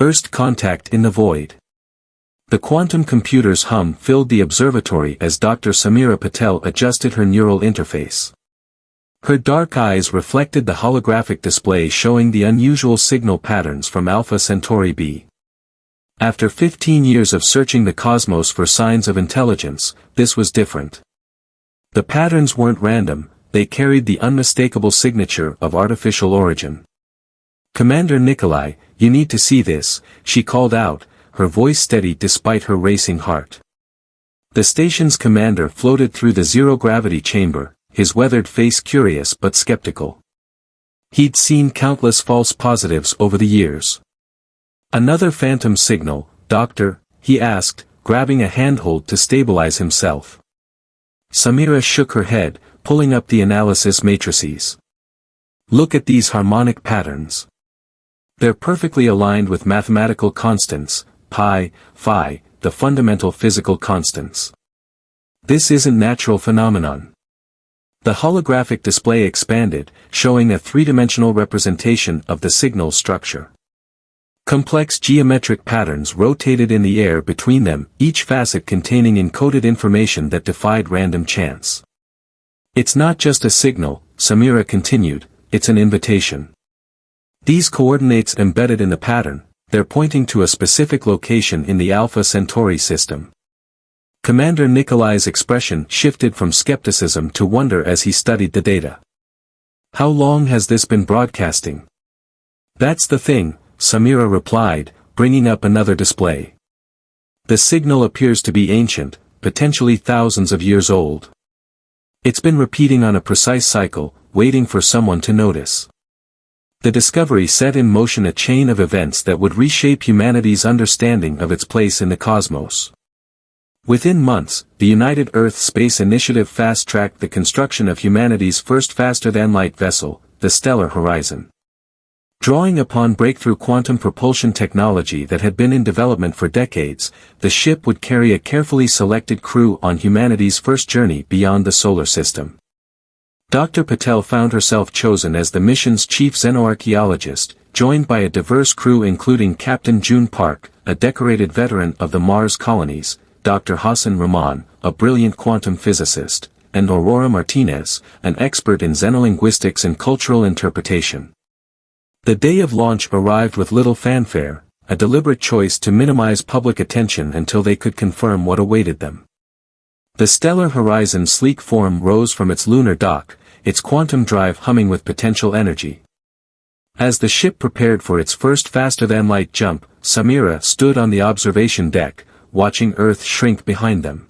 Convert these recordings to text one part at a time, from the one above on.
First contact in the void. The quantum computer's hum filled the observatory as Dr. Samira Patel adjusted her neural interface. Her dark eyes reflected the holographic display showing the unusual signal patterns from Alpha Centauri b. After 15 years of searching the cosmos for signs of intelligence, this was different. The patterns weren't random, they carried the unmistakable signature of artificial origin. "Commander Nikolai, you need to see this," she called out, her voice steady despite her racing heart. The station's commander floated through the zero-gravity chamber, his weathered face curious but skeptical. He'd seen countless false positives over the years. "Another phantom signal, Doctor?" he asked, grabbing a handhold to stabilize himself. Samira shook her head, pulling up the analysis matrices. "Look at these harmonic patterns. They're perfectly aligned with mathematical constants, pi, phi, the fundamental physical constants. This isn't natural phenomenon." The holographic display expanded, showing a three-dimensional representation of the signal structure. Complex geometric patterns rotated in the air between them, each facet containing encoded information that defied random chance. "It's not just a signal," Samira continued, "it's an invitation. These coordinates embedded in the pattern, they're pointing to a specific location in the Alpha Centauri system." Commander Nikolai's expression shifted from skepticism to wonder as he studied the data. "How long has this been broadcasting?" "That's the thing," Samira replied, bringing up another display. "The signal appears to be ancient, potentially thousands of years old. It's been repeating on a precise cycle, waiting for someone to notice." The discovery set in motion a chain of events that would reshape humanity's understanding of its place in the cosmos. Within months, the United Earth Space Initiative fast-tracked the construction of humanity's first faster-than-light vessel, the Stellar Horizon. Drawing upon breakthrough quantum propulsion technology that had been in development for decades, the ship would carry a carefully selected crew on humanity's first journey beyond the solar system. Dr. Patel found herself chosen as the mission's chief xenoarchaeologist, joined by a diverse crew including Captain June Park, a decorated veteran of the Mars colonies, Dr. Hassan Rahman, a brilliant quantum physicist, and Aurora Martinez, an expert in xenolinguistics and cultural interpretation. The day of launch arrived with little fanfare, a deliberate choice to minimize public attention until they could confirm what awaited them. The Stellar Horizon's sleek form rose from its lunar dock, its quantum drive humming with potential energy. As the ship prepared for its first faster-than-light jump, Samira stood on the observation deck, watching Earth shrink behind them.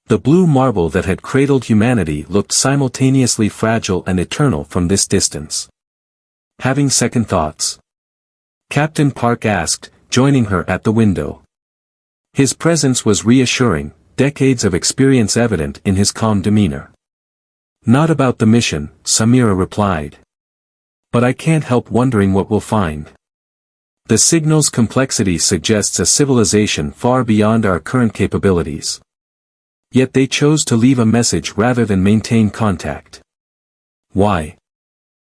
The blue marble that had cradled humanity looked simultaneously fragile and eternal from this distance. "Having second thoughts?" Captain Park asked, joining her at the window. His presence was reassuring, decades of experience evident in his calm demeanor. "Not about the mission," Samira replied. "But I can't help wondering what we'll find. The signal's complexity suggests a civilization far beyond our current capabilities. Yet they chose to leave a message rather than maintain contact. Why?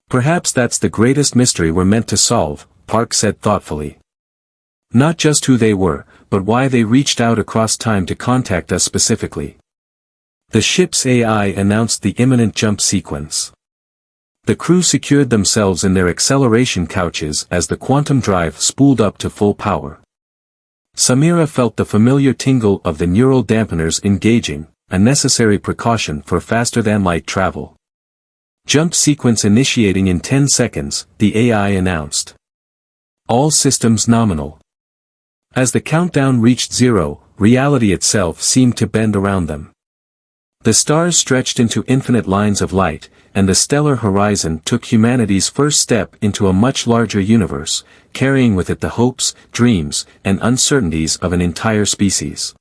Perhaps that's the greatest mystery we're meant to solve," Park said thoughtfully. "Not just who they were, but why they reached out across time to contact us specifically." The ship's AI announced the imminent jump sequence. The crew secured themselves in their acceleration couches as the quantum drive spooled up to full power. Samira felt the familiar tingle of the neural dampeners engaging, a necessary precaution for faster-than-light travel. "Jump sequence initiating in 10 seconds, the AI announced. All systems nominal." As the countdown reached zero, reality itself seemed to bend around them. The stars stretched into infinite lines of light, and the stellar horizon took humanity's first step into a much larger universe, carrying with it the hopes, dreams, and uncertainties of an entire species.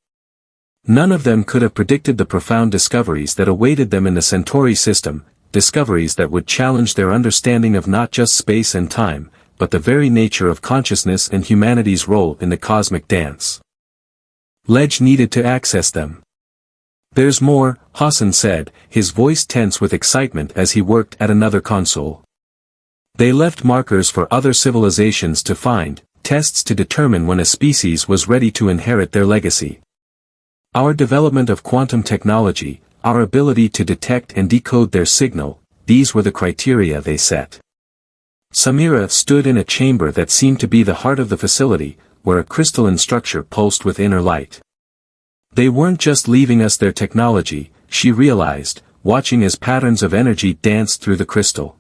None of them could have predicted the profound discoveries that awaited them in the Centauri system, discoveries that would challenge their understanding of not just space and time, but the very nature of consciousness and humanity's role in the cosmic dance. Ledge needed to access them. "There's more," Hassan said, his voice tense with excitement as he worked at another console. "They left markers for other civilizations to find, tests to determine when a species was ready to inherit their legacy. Our development of quantum technology, our ability to detect and decode their signal, these were the criteria they set. Samira stood in a chamber that seemed to be the heart of the facility, where a crystalline structure pulsed with inner light. They weren't just leaving us their technology, she realized, watching as patterns of energy danced through the crystal.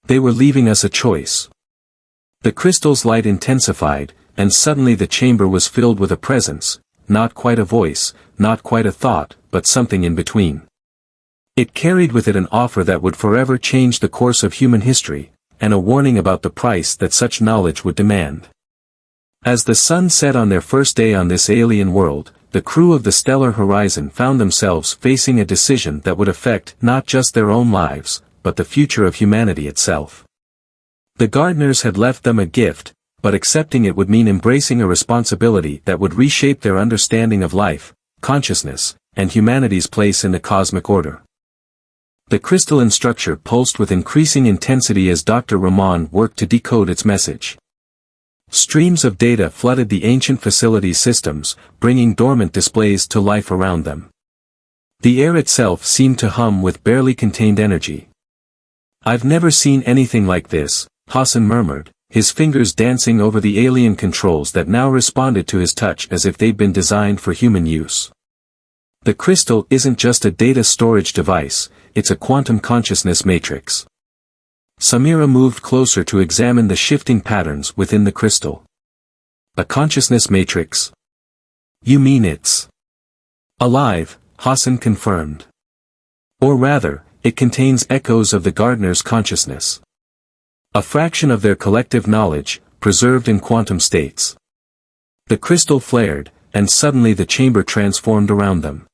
They were leaving us a choice. The crystal's light intensified, and suddenly the chamber was filled with a presence, not quite a voice, not quite a thought, but something in between. It carried with it an offer that would forever change the course of human history, and a warning about the price that such knowledge would demand. As the sun set on their first day on this alien world, the crew of the Stellar Horizon found themselves facing a decision that would affect not just their own lives, but the future of humanity itself. The gardeners had left them a gift, but accepting it would mean embracing a responsibility that would reshape their understanding of life, consciousness, and humanity's place in the cosmic order. The crystalline structure pulsed with increasing intensity as Dr. Rahman worked to decode its message. Streams of data flooded the ancient facility's systems, bringing dormant displays to life around them. The air itself seemed to hum with barely contained energy. "I've never seen anything like this," Hassan murmured, his fingers dancing over the alien controls that now responded to his touch as if they'd been designed for human use. The crystal isn't just a data storage device, it's a quantum consciousness matrix. Samira moved closer to examine the shifting patterns within the crystal. A consciousness matrix? You mean it's alive, Hassan confirmed. Or rather, it contains echoes of the gardener's consciousness. A fraction of their collective knowledge, preserved in quantum states. The crystal flared, and suddenly the chamber transformed around them.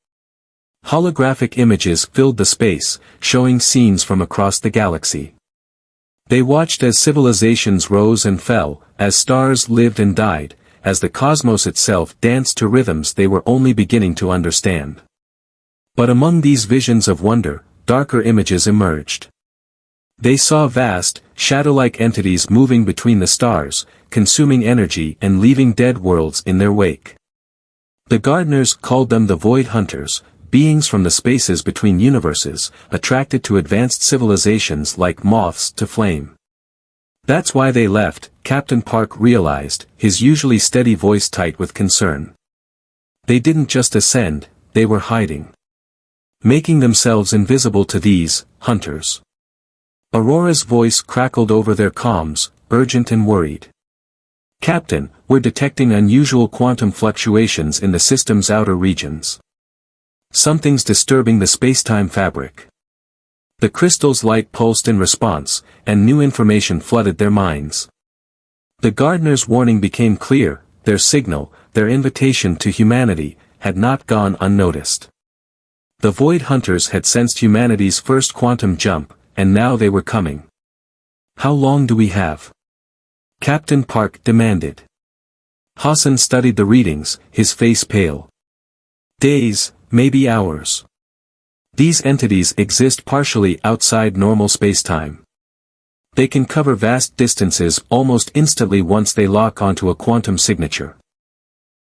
Holographic images filled the space, showing scenes from across the galaxy. They watched as civilizations rose and fell, as stars lived and died, as the cosmos itself danced to rhythms they were only beginning to understand. But among these visions of wonder, darker images emerged. They saw vast, shadow-like entities moving between the stars, consuming energy and leaving dead worlds in their wake. The gardeners called them the Void Hunters, beings from the spaces between universes, attracted to advanced civilizations like moths to flame. That's why they left, Captain Park realized, his usually steady voice tight with concern. They didn't just ascend, they were hiding. Making themselves invisible to these hunters. Aurora's voice crackled over their comms, urgent and worried. "Captain, we're detecting unusual quantum fluctuations in the system's outer regions. Something's disturbing the space-time fabric." The crystal's light pulsed in response, and new information flooded their minds. The gardener's warning became clear, their signal, their invitation to humanity, had not gone unnoticed. The Void Hunters had sensed humanity's first quantum jump, and now they were coming. "How long do we have?" Captain Park demanded. Hassan studied the readings, his face pale. "Days, maybe hours. These entities exist partially outside normal spacetime. They can cover vast distances almost instantly once they lock onto a quantum signature."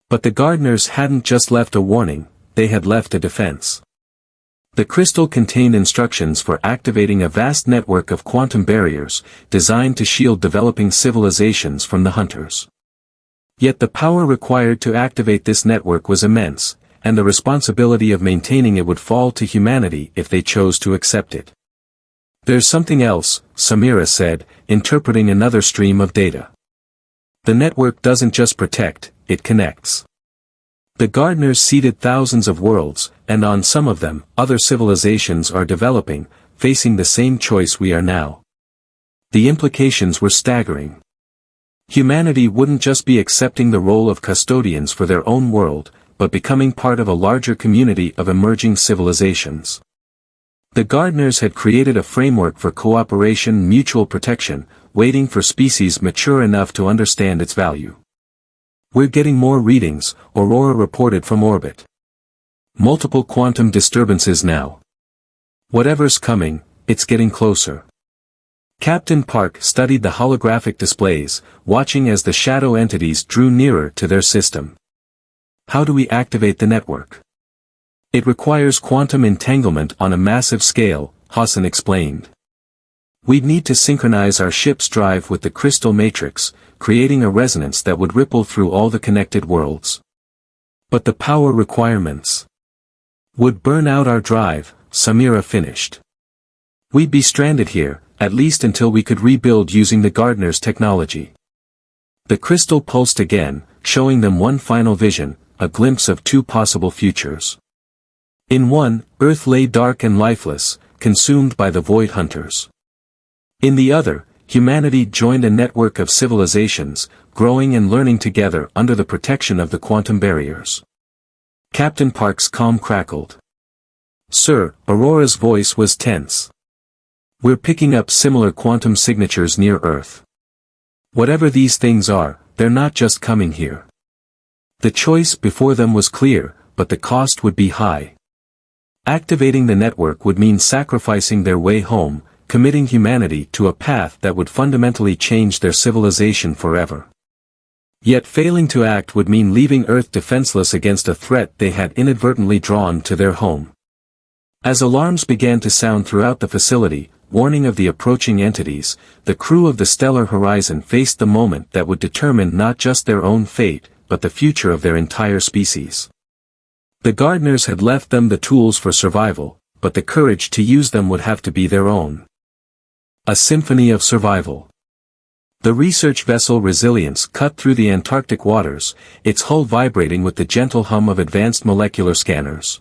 But the gardeners hadn't just left a warning, they had left a defense. The crystal contained instructions for activating a vast network of quantum barriers, designed to shield developing civilizations from the hunters. Yet the power required to activate this network was immense, and the responsibility of maintaining it would fall to humanity if they chose to accept it. "There's something else," Samira said, interpreting another stream of data. "The network doesn't just protect, it connects. The gardeners seeded thousands of worlds, and on some of them, other civilizations are developing, facing the same choice we are now." The implications were staggering. Humanity wouldn't just be accepting the role of custodians for their own world, but becoming part of a larger community of emerging civilizations. The gardeners had created a framework for cooperation and mutual protection, waiting for species mature enough to understand its value. "We're getting more readings," Aurora reported from orbit. "Multiple quantum disturbances now. Whatever's coming, it's getting closer." Captain Park studied the holographic displays, watching as the shadow entities drew nearer to their system. How do we activate the network? It requires quantum entanglement on a massive scale, Hassan explained. We'd need to synchronize our ship's drive with the crystal matrix, creating a resonance that would ripple through all the connected worlds. But the power requirements would burn out our drive, Samira finished. We'd be stranded here, at least until we could rebuild using the gardener's technology. The crystal pulsed again, showing them one final vision, a glimpse of two possible futures. In one, Earth lay dark and lifeless, consumed by the void hunters. In the other, humanity joined a network of civilizations, growing and learning together under the protection of the quantum barriers. Captain Park's calm crackled. Sir, Aurora's voice was tense. We're picking up similar quantum signatures near Earth. Whatever these things are, they're not just coming here. The choice before them was clear, but the cost would be high. Activating the network would mean sacrificing their way home, committing humanity to a path that would fundamentally change their civilization forever. Yet failing to act would mean leaving Earth defenseless against a threat they had inadvertently drawn to their home. As alarms began to sound throughout the facility, warning of the approaching entities, the crew of the Stellar Horizon faced the moment that would determine not just their own fate, but the future of their entire species. The gardeners had left them the tools for survival, but the courage to use them would have to be their own. A symphony of survival. The research vessel Resilience cut through the Antarctic waters, its hull vibrating with the gentle hum of advanced molecular scanners.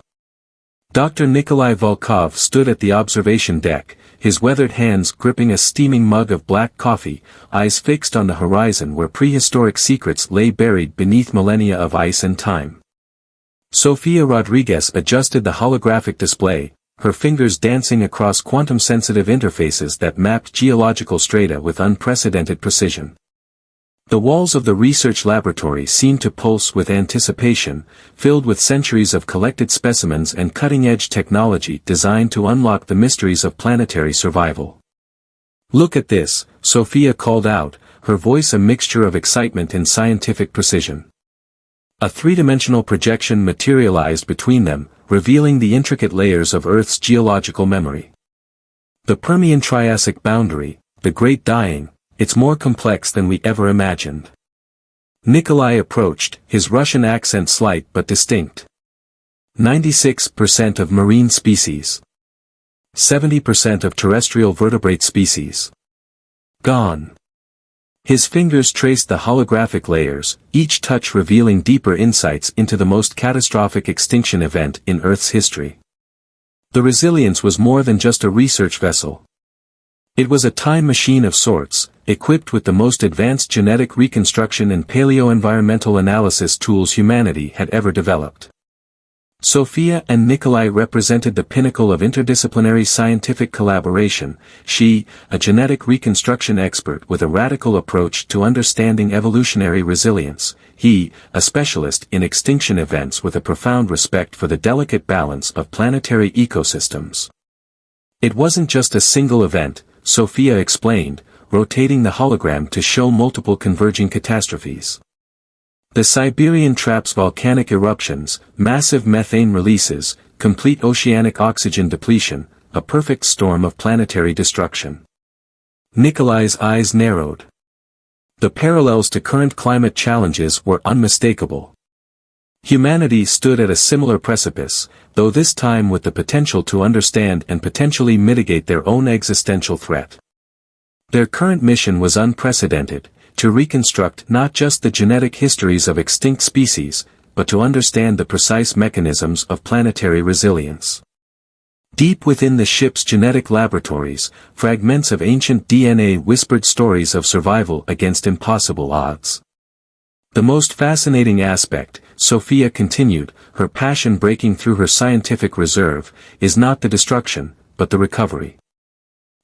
Dr. Nikolai Volkov stood at the observation deck, his weathered hands gripping a steaming mug of black coffee, eyes fixed on the horizon where prehistoric secrets lay buried beneath millennia of ice and time. Sofia Rodriguez adjusted the holographic display, her fingers dancing across quantum-sensitive interfaces that mapped geological strata with unprecedented precision. The walls of the research laboratory seemed to pulse with anticipation, filled with centuries of collected specimens and cutting-edge technology designed to unlock the mysteries of planetary survival. Look at this, Sophia called out, her voice a mixture of excitement and scientific precision. A three-dimensional projection materialized between them, revealing the intricate layers of Earth's geological memory. The Permian-Triassic boundary, the Great Dying, it's more complex than we ever imagined. Nikolai approached, his Russian accent slight but distinct. 96% of marine species. 70% of terrestrial vertebrate species. Gone. His fingers traced the holographic layers, each touch revealing deeper insights into the most catastrophic extinction event in Earth's history. The Resilience was more than just a research vessel. It was a time machine of sorts, equipped with the most advanced genetic reconstruction and paleo-environmental analysis tools humanity had ever developed. Sophia and Nikolai represented the pinnacle of interdisciplinary scientific collaboration, she, a genetic reconstruction expert with a radical approach to understanding evolutionary resilience, he, a specialist in extinction events with a profound respect for the delicate balance of planetary ecosystems. It wasn't just a single event, Sophia explained, rotating the hologram to show multiple converging catastrophes. The Siberian Traps volcanic eruptions, massive methane releases, complete oceanic oxygen depletion, a perfect storm of planetary destruction. Nikolai's eyes narrowed. The parallels to current climate challenges were unmistakable. Humanity stood at a similar precipice, though this time with the potential to understand and potentially mitigate their own existential threat. Their current mission was unprecedented, to reconstruct not just the genetic histories of extinct species, but to understand the precise mechanisms of planetary resilience. Deep within the ship's genetic laboratories, fragments of ancient DNA whispered stories of survival against impossible odds. The most fascinating aspect, Sophia continued, her passion breaking through her scientific reserve, is not the destruction, but the recovery.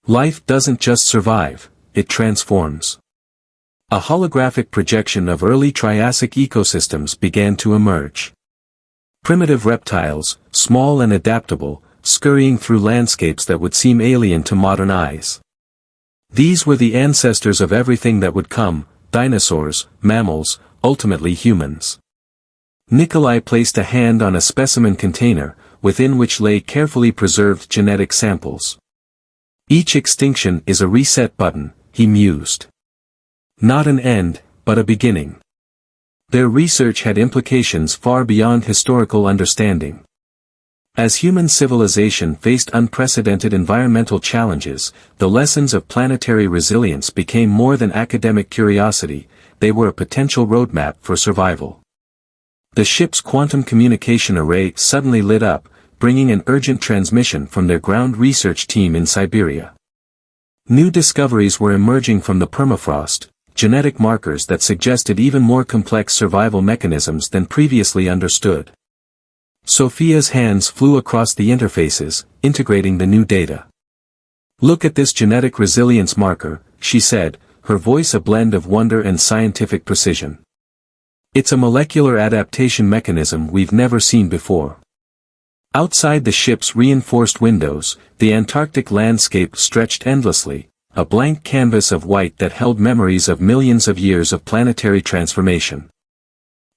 Life doesn't just survive, it transforms. A holographic projection of early Triassic ecosystems began to emerge. Primitive reptiles, small and adaptable, scurrying through landscapes that would seem alien to modern eyes. These were the ancestors of everything that would come: dinosaurs, mammals, ultimately humans. Nikolai placed a hand on a specimen container, within which lay carefully preserved genetic samples. Each extinction is a reset button, he mused. Not an end, but a beginning. Their research had implications far beyond historical understanding. As human civilization faced unprecedented environmental challenges, the lessons of planetary resilience became more than academic curiosity, they were a potential roadmap for survival. The ship's quantum communication array suddenly lit up, bringing an urgent transmission from their ground research team in Siberia. New discoveries were emerging from the permafrost, genetic markers that suggested even more complex survival mechanisms than previously understood. Sophia's hands flew across the interfaces, integrating the new data. "Look at this genetic resilience marker," she said, her voice a blend of wonder and scientific precision. "It's a molecular adaptation mechanism we've never seen before." Outside the ship's reinforced windows, the Antarctic landscape stretched endlessly, a blank canvas of white that held memories of millions of years of planetary transformation.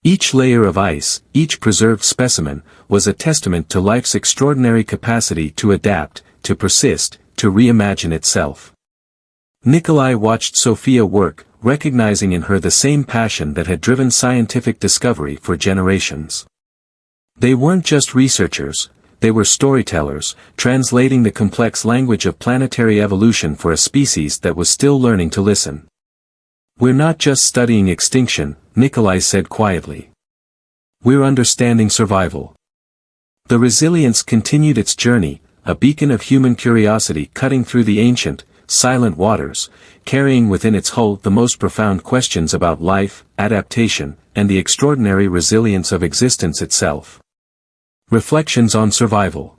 Each layer of ice, each preserved specimen, was a testament to life's extraordinary capacity to adapt, to persist, to reimagine itself. Nikolai watched Sophia work, recognizing in her the same passion that had driven scientific discovery for generations. They weren't just researchers, they were storytellers, translating the complex language of planetary evolution for a species that was still learning to listen. "We're not just studying extinction," Nikolai said quietly. "We're understanding survival." The Resilience continued its journey, a beacon of human curiosity cutting through the ancient, silent waters, carrying within its hull the most profound questions about life, adaptation, and the extraordinary resilience of existence itself. Reflections on survival.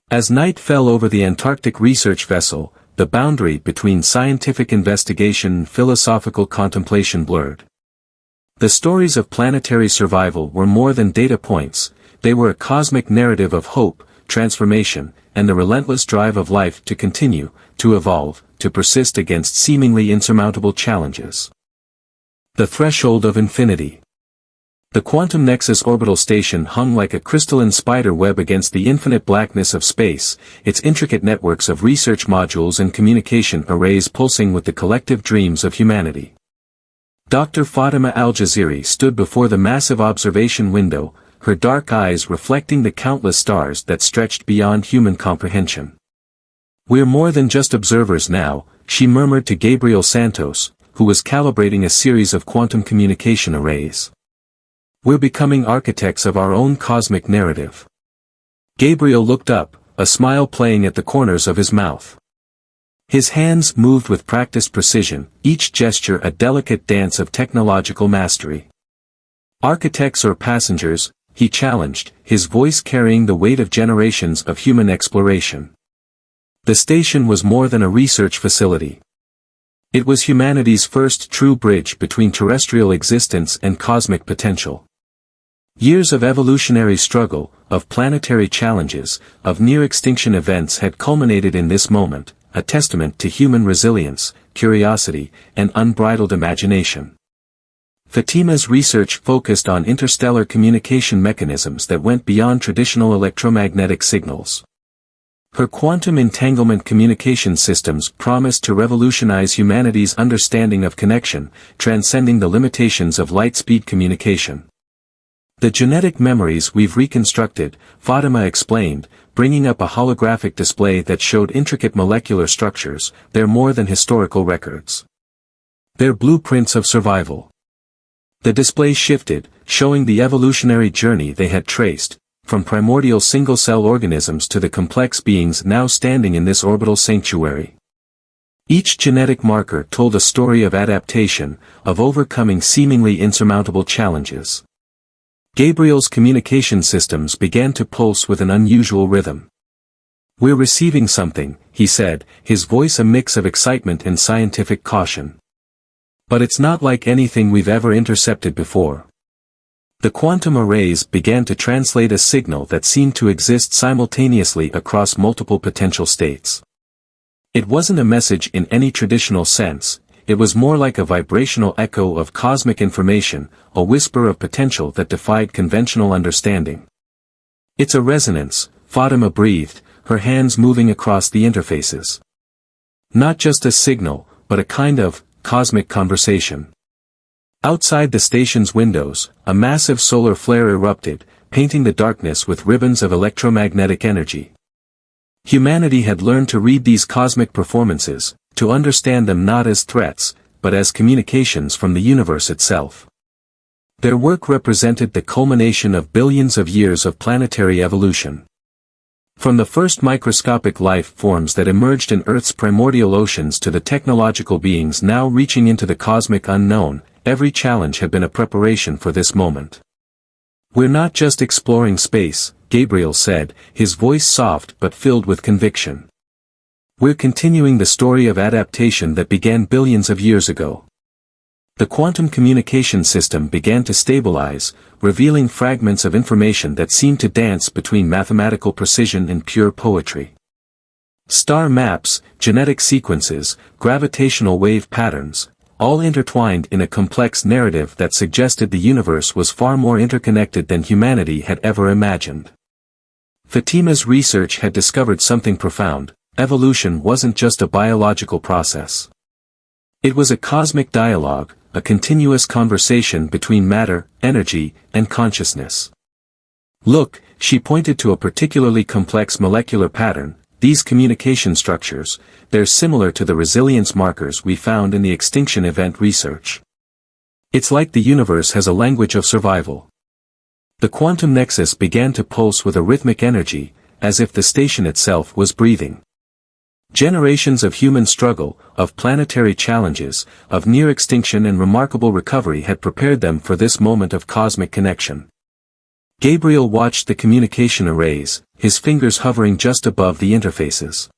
As night fell over the Antarctic research vessel, the boundary between scientific investigation and philosophical contemplation blurred. The stories of planetary survival were more than data points, they were a cosmic narrative of hope, transformation, and the relentless drive of life to continue, to evolve, to persist against seemingly insurmountable challenges. The threshold of infinity. The Quantum Nexus orbital station hung like a crystalline spider web against the infinite blackness of space, its intricate networks of research modules and communication arrays pulsing with the collective dreams of humanity. Dr. Fatima Al-Jaziri stood before the massive observation window, her dark eyes reflecting the countless stars that stretched beyond human comprehension. "We're more than just observers now," she murmured to Gabriel Santos, who was calibrating a series of quantum communication arrays. "We're becoming architects of our own cosmic narrative." Gabriel looked up, a smile playing at the corners of his mouth. His hands moved with practiced precision, each gesture a delicate dance of technological mastery. "Architects or passengers?" he challenged, his voice carrying the weight of generations of human exploration. The station was more than a research facility. It was humanity's first true bridge between terrestrial existence and cosmic potential. Years of evolutionary struggle, of planetary challenges, of near-extinction events had culminated in this moment, a testament to human resilience, curiosity, and unbridled imagination. Fatima's research focused on interstellar communication mechanisms that went beyond traditional electromagnetic signals. Her quantum entanglement communication systems promised to revolutionize humanity's understanding of connection, transcending the limitations of light-speed communication. "The genetic memories we've reconstructed," Fatima explained, bringing up a holographic display that showed intricate molecular structures, "they're more than historical records. They're blueprints of survival." The display shifted, showing the evolutionary journey they had traced, from primordial single-cell organisms to the complex beings now standing in this orbital sanctuary. Each genetic marker told a story of adaptation, of overcoming seemingly insurmountable challenges. Gabriel's communication systems began to pulse with an unusual rhythm. "We're receiving something," he said, his voice a mix of excitement and scientific caution. "But it's not like anything we've ever intercepted before." The quantum arrays began to translate a signal that seemed to exist simultaneously across multiple potential states. It wasn't a message in any traditional sense, it was more like a vibrational echo of cosmic information, a whisper of potential that defied conventional understanding. "It's a resonance," Fatima breathed, her hands moving across the interfaces. "Not just a signal, but a kind of cosmic conversation." Outside the station's windows, a massive solar flare erupted, painting the darkness with ribbons of electromagnetic energy. Humanity had learned to read these cosmic performances, to understand them not as threats, but as communications from the universe itself. Their work represented the culmination of billions of years of planetary evolution. From the first microscopic life forms that emerged in Earth's primordial oceans to the technological beings now reaching into the cosmic unknown, every challenge had been a preparation for this moment. "We're not just exploring space," Gabriel said, his voice soft but filled with conviction. "We're continuing the story of adaptation that began billions of years ago." The quantum communication system began to stabilize, revealing fragments of information that seemed to dance between mathematical precision and pure poetry. Star maps, genetic sequences, gravitational wave patterns, all intertwined in a complex narrative that suggested the universe was far more interconnected than humanity had ever imagined. Fatima's research had discovered something profound: evolution wasn't just a biological process. It was a cosmic dialogue, a continuous conversation between matter, energy, and consciousness. "Look," she pointed to a particularly complex molecular pattern, "these communication structures, they're similar to the resilience markers we found in the extinction event research. It's like the universe has a language of survival." The quantum nexus began to pulse with a rhythmic energy, as if the station itself was breathing. Generations of human struggle, of planetary challenges, of near extinction and remarkable recovery had prepared them for this moment of cosmic connection. Gabriel watched the communication arrays, his fingers hovering just above the interfaces.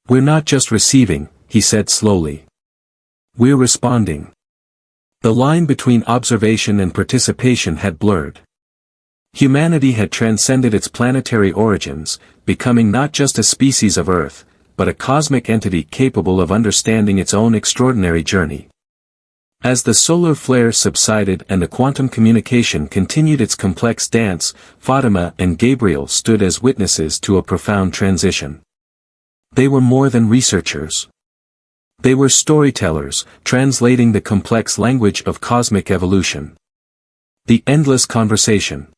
"We're not just receiving," he said slowly. "We're responding." The line between observation and participation had blurred. Humanity had transcended its planetary origins, becoming not just a species of Earth, but a cosmic entity capable of understanding its own extraordinary journey. As the solar flare subsided and the quantum communication continued its complex dance, Fatima and Gabriel stood as witnesses to a profound transition. They were more than researchers. They were storytellers, translating the complex language of cosmic evolution. The endless conversation.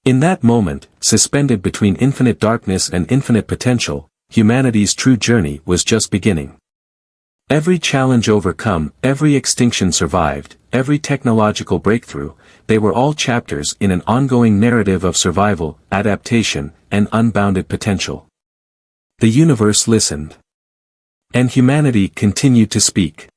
In that moment, suspended between infinite darkness and infinite potential, humanity's true journey was just beginning. Every challenge overcome, every extinction survived, every technological breakthrough, they were all chapters in an ongoing narrative of survival, adaptation, and unbounded potential. The universe listened. And humanity continued to speak.